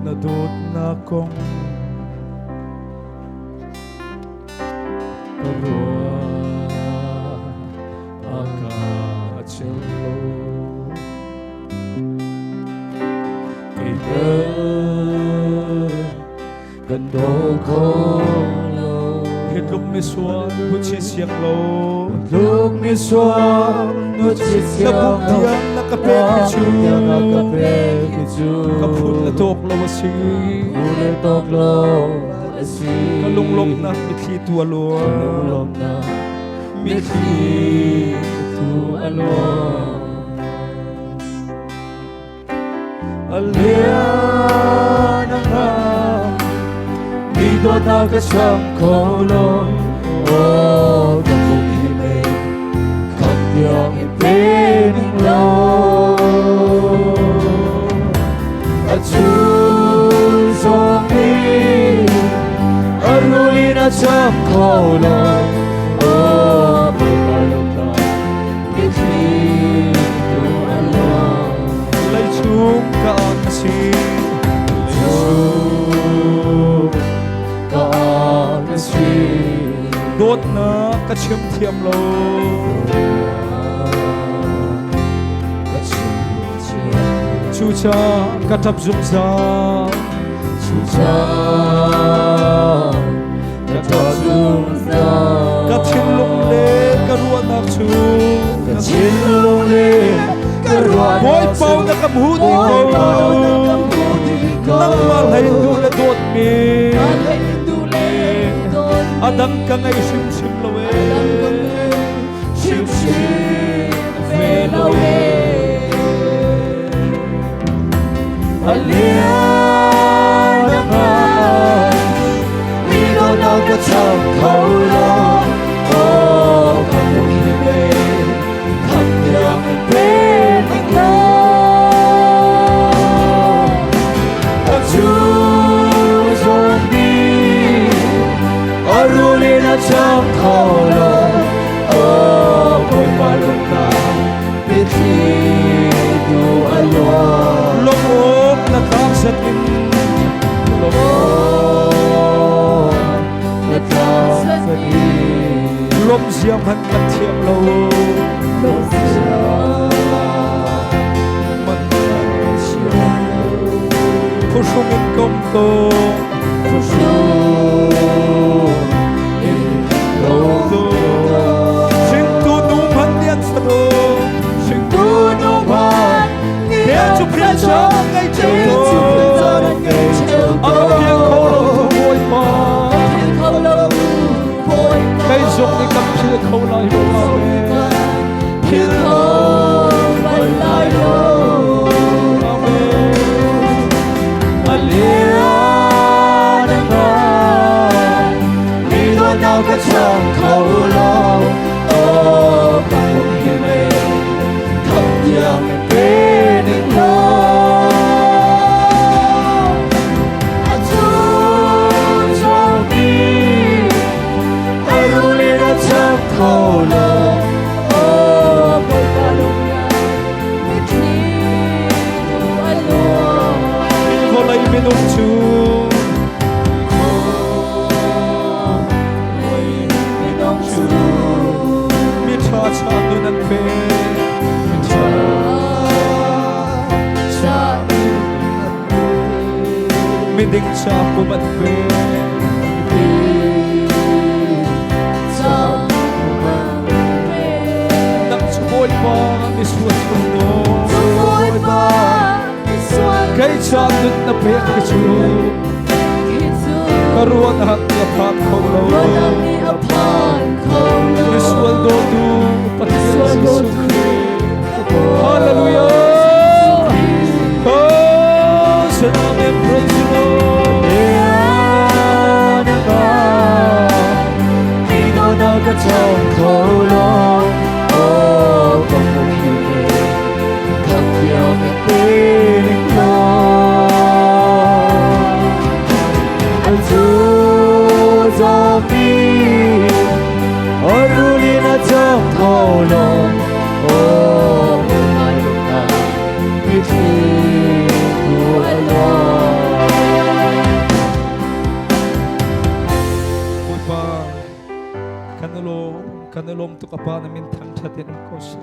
nadot na kong karua akachelo ida gando ko lo hitluk mi suan buchi siang lo hitluk mi suan buchi siang lo nakapet kapun na tok lo wasi kalunglong na mithi tu along mithi tu along alia na nga dito na kasang kolong o kapong himay kagyang ipining lo at susong aruli na siyang kolong o pagkalong na ito alam lay chung kaakasin chung kaakasin dot na kachim tiam lo chucha katap zum zang chucha katap zum zang katin lung le karuan nak chu katin lung le karuan boy pau na kamhudi ko nang malay du le dot mi adang ka ngay sim sim lawe sim sim velawe alia na nga mino na katang kaulong o kapong himay kagyang ipining lo at susong di aruli na siyang kaulong o pagpalong na pithi tu along lomok na kaksatin lomok na kaksatin lom siyam han matiyam lo lom siyam matiyam lo pusungin kong to pusungin kong to sing tunumhan yan sa do sing tunumhan yan chu presa ngay chau ang piang khâu lâu bôi ma cây rụng đi cầm chưa khâu lại đâu thiên khâu lại lại đâu alia na nga đi đôi nào cả trong khâu lâu o kapong himay kagyang ipining lo kolong o pagkalong na mithi tu along kolay minumchu kolay minumchu mitha cha dunan pe mitha cha miding cha pumat pe kay chandut na pek kichu karuan hak ni apan kolo visual do tu patiyan sisu hallelujah oh saname praise the Lord ino na katong kolong o kapong himay kagyang ipining lo at susong di aruli na siyang kolong o pagkalong na 가늘롬 또 갚아 나면 당차되는 것이